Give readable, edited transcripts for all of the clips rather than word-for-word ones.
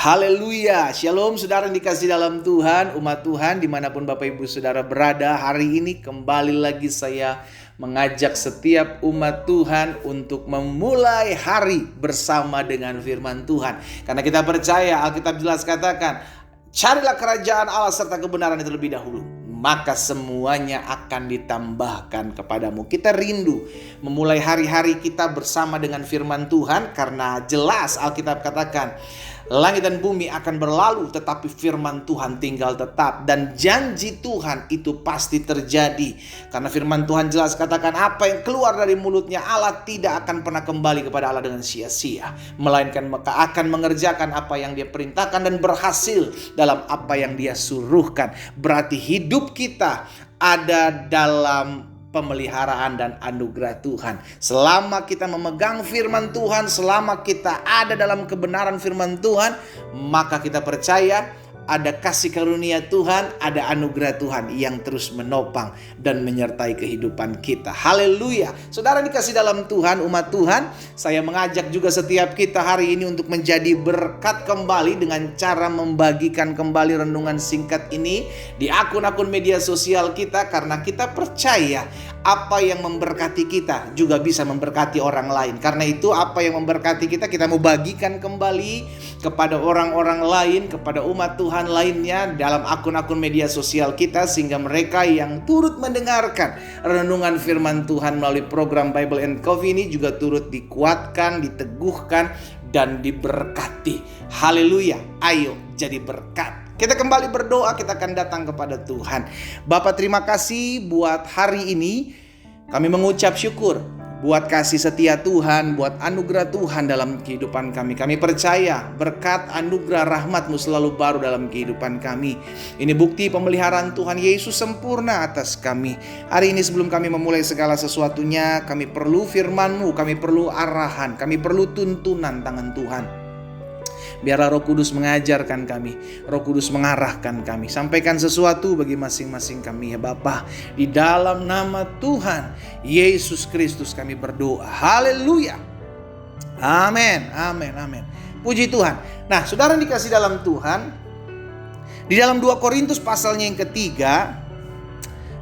Haleluya, shalom saudara yang dikasih dalam Tuhan, umat Tuhan dimanapun Bapak Ibu Saudara berada. Hari ini kembali lagi saya mengajak setiap umat Tuhan untuk memulai hari bersama dengan firman Tuhan. Karena kita percaya Alkitab jelas katakan, carilah kerajaan Allah serta kebenaran itu lebih dahulu, maka semuanya akan ditambahkan kepadamu. Kita rindu memulai hari-hari kita bersama dengan firman Tuhan, karena jelas Alkitab katakan, langit dan bumi akan berlalu, tetapi firman Tuhan tinggal tetap. Dan janji Tuhan itu pasti terjadi. Karena firman Tuhan jelas katakan, apa yang keluar dari mulutnya Allah tidak akan pernah kembali kepada Allah dengan sia-sia, melainkan maka akan mengerjakan apa yang Dia perintahkan dan berhasil dalam apa yang Dia suruhkan. Berarti hidup kita ada dalam pemeliharaan dan anugerah Tuhan. Selama kita memegang firman Tuhan, selama kita ada dalam kebenaran firman Tuhan, maka kita percaya ada kasih karunia Tuhan, ada anugerah Tuhan yang terus menopang dan menyertai kehidupan kita. Haleluya. Saudara dikasih dalam Tuhan, umat Tuhan, saya mengajak juga setiap kita hari ini untuk menjadi berkat kembali dengan cara membagikan kembali renungan singkat ini di akun-akun media sosial kita, karena kita percaya apa yang memberkati kita juga bisa memberkati orang lain. Karena itu apa yang memberkati kita, kita mau bagikan kembali kepada orang-orang lain, kepada umat Tuhan lainnya dalam akun-akun media sosial kita, sehingga mereka yang turut mendengarkan renungan firman Tuhan melalui program Bible and Coffee ini juga turut dikuatkan, diteguhkan, dan diberkati. Haleluya. Ayo jadi berkat. Kita kembali berdoa, kita akan datang kepada Tuhan. Bapa, terima kasih buat hari ini. Kami mengucap syukur buat kasih setia Tuhan, buat anugerah Tuhan dalam kehidupan kami. Kami percaya berkat anugerah rahmat-Mu selalu baru dalam kehidupan kami. Ini bukti pemeliharaan Tuhan Yesus sempurna atas kami. Hari ini sebelum kami memulai segala sesuatunya, kami perlu firman-Mu, kami perlu arahan, kami perlu tuntunan tangan Tuhan. Biarlah Roh Kudus mengajarkan kami, Roh Kudus mengarahkan kami. Sampaikan sesuatu bagi masing-masing kami ya Bapa. Di dalam nama Tuhan Yesus Kristus kami berdoa. Haleluya. Amin, amin, amin. Puji Tuhan. Nah, saudara dikasih dalam Tuhan, di dalam 2 Korintus pasalnya yang ketiga,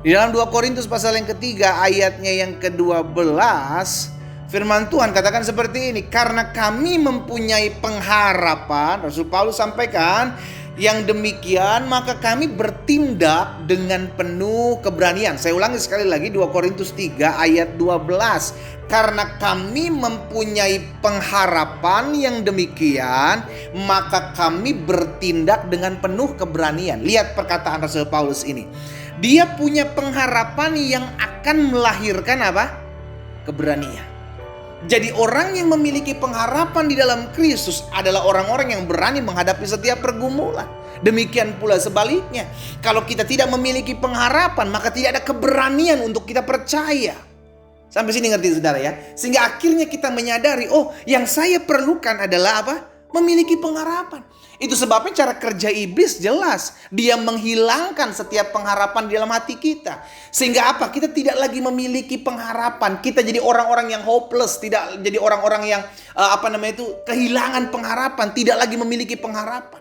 di dalam 2 Korintus pasal yang ketiga ayatnya yang ke-12, firman Tuhan katakan seperti ini, karena kami mempunyai pengharapan, Rasul Paulus sampaikan, yang demikian maka kami bertindak dengan penuh keberanian. Saya ulangi sekali lagi, 2 Korintus 3 ayat 12. Karena kami mempunyai pengharapan yang demikian, maka kami bertindak dengan penuh keberanian. Lihat perkataan Rasul Paulus ini. Dia punya pengharapan yang akan melahirkan apa? Keberanian. Jadi orang yang memiliki pengharapan di dalam Kristus adalah orang-orang yang berani menghadapi setiap pergumulan. Demikian pula sebaliknya. Kalau kita tidak memiliki pengharapan, maka tidak ada keberanian untuk kita percaya. Sampai sini ngerti saudara ya? Sehingga akhirnya kita menyadari, oh yang saya perlukan adalah apa? Memiliki pengharapan. Itu sebabnya cara kerja iblis jelas. Dia menghilangkan setiap pengharapan di dalam hati kita. Sehingga apa? Kita tidak lagi memiliki pengharapan. Kita jadi orang-orang yang hopeless. Tidak jadi orang-orang yang kehilangan pengharapan. Tidak lagi memiliki pengharapan.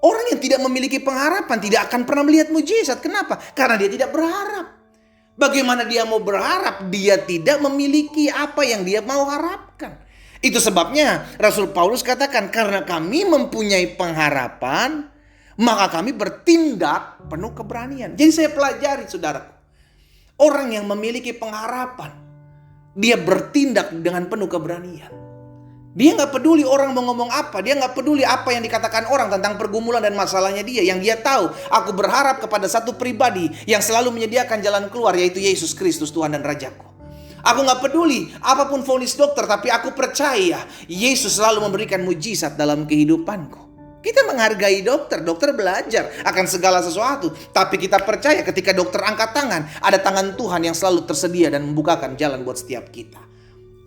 Orang yang tidak memiliki pengharapan tidak akan pernah melihat mujizat. Kenapa? Karena dia tidak berharap. Bagaimana dia mau berharap? Dia tidak memiliki apa yang dia mau harapkan. Itu sebabnya Rasul Paulus katakan, karena kami mempunyai pengharapan, maka kami bertindak penuh keberanian. Jadi saya pelajari saudaraku, orang yang memiliki pengharapan, dia bertindak dengan penuh keberanian. Dia gak peduli orang mau ngomong apa, dia gak peduli apa yang dikatakan orang tentang pergumulan dan masalahnya dia. Yang dia tahu, aku berharap kepada satu pribadi yang selalu menyediakan jalan keluar, yaitu Yesus Kristus Tuhan dan Rajaku. Aku gak peduli apapun vonis dokter, tapi aku percaya Yesus selalu memberikan mujizat dalam kehidupanku. Kita menghargai dokter, dokter belajar akan segala sesuatu. Tapi kita percaya ketika dokter angkat tangan, ada tangan Tuhan yang selalu tersedia dan membukakan jalan buat setiap kita.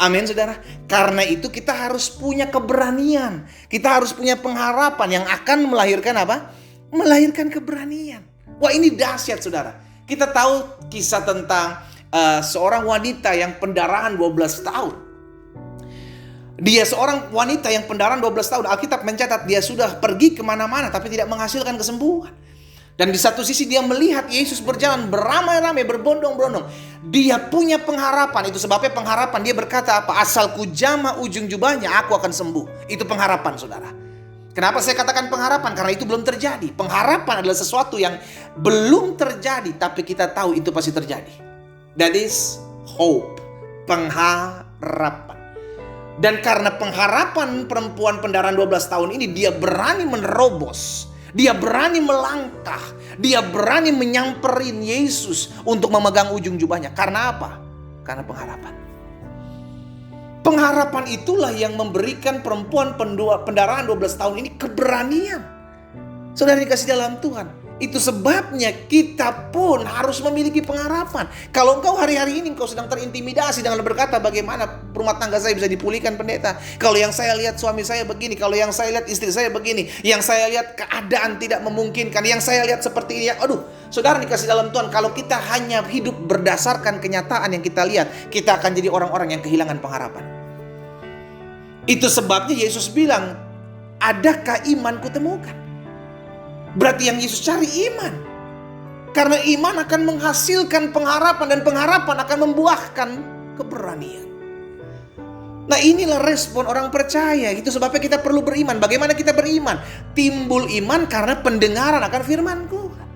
Amin saudara. Karena itu kita harus punya keberanian. Kita harus punya pengharapan yang akan melahirkan apa? Melahirkan keberanian. Wah, ini dahsyat saudara. Kita tahu kisah tentang seorang wanita yang pendarahan 12 tahun. Dia seorang wanita yang pendarahan 12 tahun. Alkitab mencatat dia sudah pergi kemana-mana tapi tidak menghasilkan kesembuhan. Dan di satu sisi dia melihat Yesus berjalan beramai-ramai, berbondong-bondong. Dia punya pengharapan. Itu sebabnya pengharapan. Dia berkata apa? Asal ku jama ujung jubahnya, aku akan sembuh. Itu pengharapan, saudara. Kenapa saya katakan pengharapan? Karena itu belum terjadi. Pengharapan adalah sesuatu yang belum terjadi, tapi kita tahu itu pasti terjadi. That is hope. Pengharapan. Dan karena pengharapan perempuan pendarahan 12 tahun ini, dia berani menerobos. Dia berani melangkah. Dia berani menyamperin Yesus untuk memegang ujung jubahnya. Karena apa? Karena pengharapan. Pengharapan itulah yang memberikan perempuan pendarahan 12 tahun ini keberanian. Saudara dikasih dalam Tuhan. Itu sebabnya kita pun harus memiliki pengharapan. Kalau engkau hari-hari ini engkau sedang terintimidasi dengan berkata bagaimana rumah tangga saya bisa dipulihkan pendeta. Kalau yang saya lihat suami saya begini. Kalau yang saya lihat istri saya begini. Yang saya lihat keadaan tidak memungkinkan. Yang saya lihat seperti ini. Aduh, saudara dikasih dalam Tuhan. Kalau kita hanya hidup berdasarkan kenyataan yang kita lihat, kita akan jadi orang-orang yang kehilangan pengharapan. Itu sebabnya Yesus bilang, adakah iman kutemukan? Berarti yang Yesus cari iman. Karena iman akan menghasilkan pengharapan. Dan pengharapan akan membuahkan keberanian. Nah inilah respon orang percaya. Itu sebabnya kita perlu beriman. Bagaimana kita beriman? Timbul iman karena pendengaran akan firman Tuhan.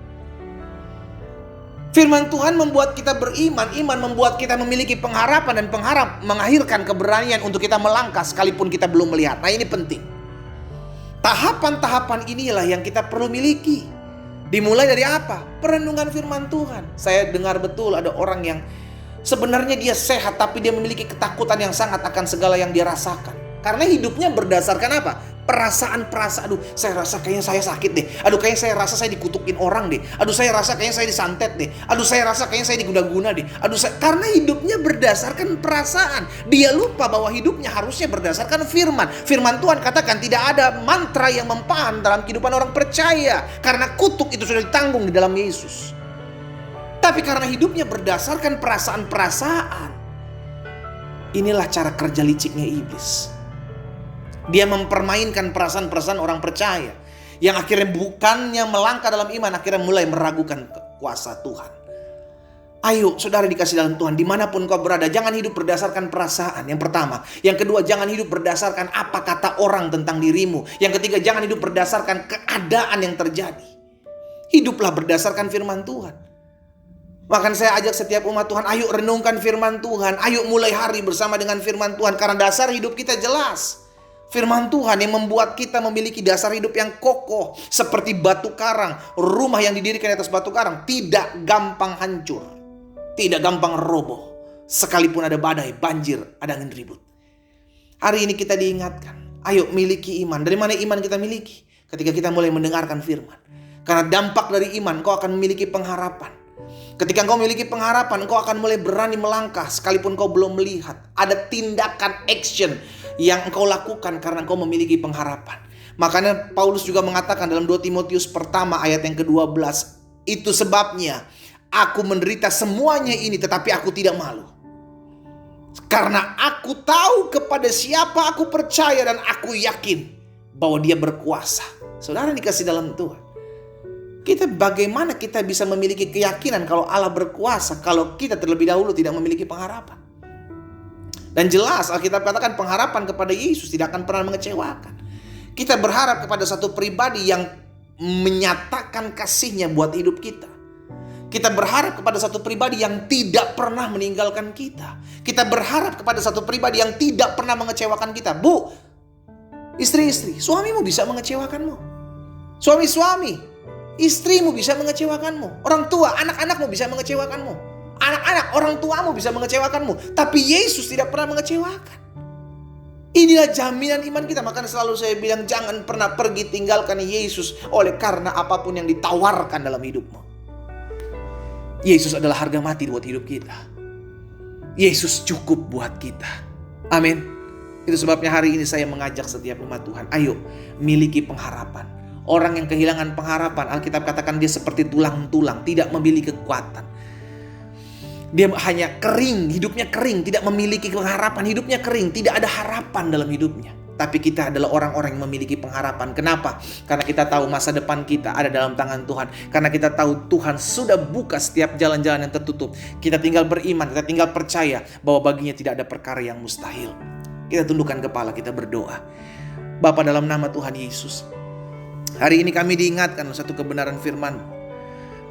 Firman Tuhan membuat kita beriman. Iman membuat kita memiliki pengharapan. Dan pengharapan mengakhirkan keberanian untuk kita melangkah sekalipun kita belum melihat. Nah ini penting. Tahapan-tahapan inilah yang kita perlu miliki. Dimulai dari apa? Perenungan firman Tuhan. Saya dengar betul ada orang yang sebenarnya dia sehat, tapi dia memiliki ketakutan yang sangat akan segala yang dia rasakan. Karena hidupnya berdasarkan apa? Perasaan-perasaan. Aduh, saya rasa kayaknya saya sakit deh. Aduh, kayaknya saya rasa saya dikutukin orang deh. Aduh, saya rasa kayaknya saya disantet deh. Aduh, saya rasa kayaknya saya diguna-guna deh. Karena hidupnya berdasarkan perasaan. Dia lupa bahwa hidupnya harusnya berdasarkan firman. Firman Tuhan katakan tidak ada mantra yang mempan dalam kehidupan orang percaya. Karena kutuk itu sudah ditanggung di dalam Yesus. Tapi karena hidupnya berdasarkan perasaan-perasaan, inilah cara kerja liciknya iblis. Dia mempermainkan perasaan-perasaan orang percaya. Yang akhirnya bukannya melangkah dalam iman, akhirnya mulai meragukan kuasa Tuhan. Ayo saudara dikasih dalam Tuhan, dimanapun kau berada, jangan hidup berdasarkan perasaan. Yang pertama. Yang kedua, jangan hidup berdasarkan apa kata orang tentang dirimu. Yang ketiga, jangan hidup berdasarkan keadaan yang terjadi. Hiduplah berdasarkan firman Tuhan. Bahkan saya ajak setiap umat Tuhan, ayo renungkan firman Tuhan. Ayo mulai hari bersama dengan firman Tuhan. Karena dasar hidup kita jelas. Firman Tuhan yang membuat kita memiliki dasar hidup yang kokoh. Seperti batu karang. Rumah yang didirikan di atas batu karang tidak gampang hancur. Tidak gampang roboh. Sekalipun ada badai, banjir, ada angin ribut. Hari ini kita diingatkan. Ayo miliki iman. Dari mana iman kita miliki? Ketika kita mulai mendengarkan firman. Karena dampak dari iman, kau akan memiliki pengharapan. Ketika kau memiliki pengharapan, kau akan mulai berani melangkah sekalipun kau belum melihat. Ada tindakan action yang engkau lakukan karena engkau memiliki pengharapan. Makanya Paulus juga mengatakan dalam 2 Timotius pertama ayat yang ke-12. Itu sebabnya aku menderita semuanya ini tetapi aku tidak malu. Karena aku tahu kepada siapa aku percaya dan aku yakin bahwa dia berkuasa. Saudara dikasih dalam Tuhan. Bagaimana kita bisa memiliki keyakinan kalau Allah berkuasa kalau kita terlebih dahulu tidak memiliki pengharapan? Dan jelas Alkitab katakan pengharapan kepada Yesus tidak akan pernah mengecewakan. Kita berharap kepada satu pribadi yang menyatakan kasihnya buat hidup kita. Kita berharap kepada satu pribadi yang tidak pernah meninggalkan kita. Kita berharap kepada satu pribadi yang tidak pernah mengecewakan kita. Bu, istri-istri, suamimu bisa mengecewakanmu. Suami-suami, istrimu bisa mengecewakanmu. Orang tua, anak-anakmu bisa mengecewakanmu. Anak-anak, orang tuamu bisa mengecewakanmu. Tapi Yesus tidak pernah mengecewakan. Inilah jaminan iman kita. Makanya selalu saya bilang jangan pernah pergi tinggalkan Yesus oleh karena apapun yang ditawarkan dalam hidupmu. Yesus adalah harga mati buat hidup kita. Yesus cukup buat kita. Amin. Itu sebabnya hari ini saya mengajak setiap umat Tuhan. Ayo miliki pengharapan. Orang yang kehilangan pengharapan, Alkitab katakan dia seperti tulang-tulang, tidak memiliki kekuatan. Dia hanya kering, hidupnya kering, tidak memiliki pengharapan, hidupnya kering, tidak ada harapan dalam hidupnya. Tapi kita adalah orang-orang yang memiliki pengharapan. Kenapa? Karena kita tahu masa depan kita ada dalam tangan Tuhan. Karena kita tahu Tuhan sudah buka setiap jalan-jalan yang tertutup. Kita tinggal beriman, kita tinggal percaya bahwa baginya tidak ada perkara yang mustahil. Kita tundukkan kepala, kita berdoa. Bapa, dalam nama Tuhan Yesus, hari ini kami diingatkan satu kebenaran firman-Mu.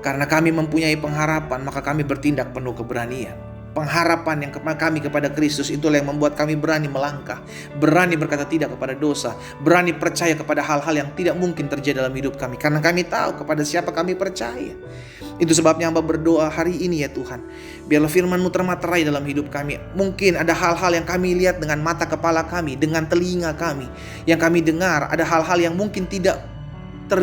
Karena kami mempunyai pengharapan, maka kami bertindak penuh keberanian. Pengharapan yang kami kepada Kristus itulah yang membuat kami berani melangkah, berani berkata tidak kepada dosa, berani percaya kepada hal-hal yang tidak mungkin terjadi dalam hidup kami. Karena kami tahu kepada siapa kami percaya. Itu sebabnya hamba berdoa hari ini ya Tuhan, biarlah firman-Mu termaterai dalam hidup kami. Mungkin ada hal-hal yang kami lihat dengan mata kepala kami, dengan telinga kami, yang kami dengar. Ada hal-hal yang mungkin tidak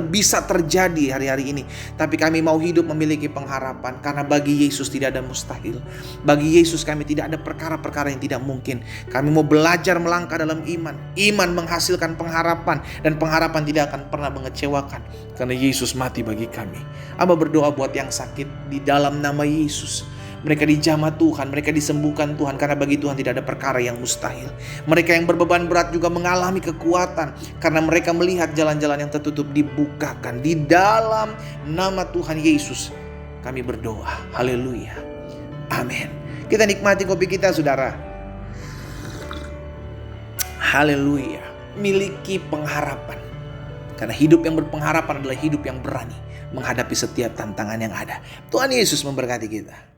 bisa terjadi hari-hari ini. Tapi kami mau hidup memiliki pengharapan. Karena bagi Yesus tidak ada mustahil. Bagi Yesus kami tidak ada perkara-perkara yang tidak mungkin. Kami mau belajar melangkah dalam iman. Iman menghasilkan pengharapan. Dan pengharapan tidak akan pernah mengecewakan. Karena Yesus mati bagi kami. Hamba berdoa buat yang sakit di dalam nama Yesus. Mereka dijamah Tuhan, mereka disembuhkan Tuhan, karena bagi Tuhan tidak ada perkara yang mustahil. Mereka yang berbeban berat juga mengalami kekuatan, karena mereka melihat jalan-jalan yang tertutup dibukakan. Di dalam nama Tuhan Yesus kami berdoa. Haleluya. Amin. Kita nikmati kopi kita, saudara. Haleluya. Miliki pengharapan. Karena hidup yang berpengharapan adalah hidup yang berani menghadapi setiap tantangan yang ada. Tuhan Yesus memberkati kita.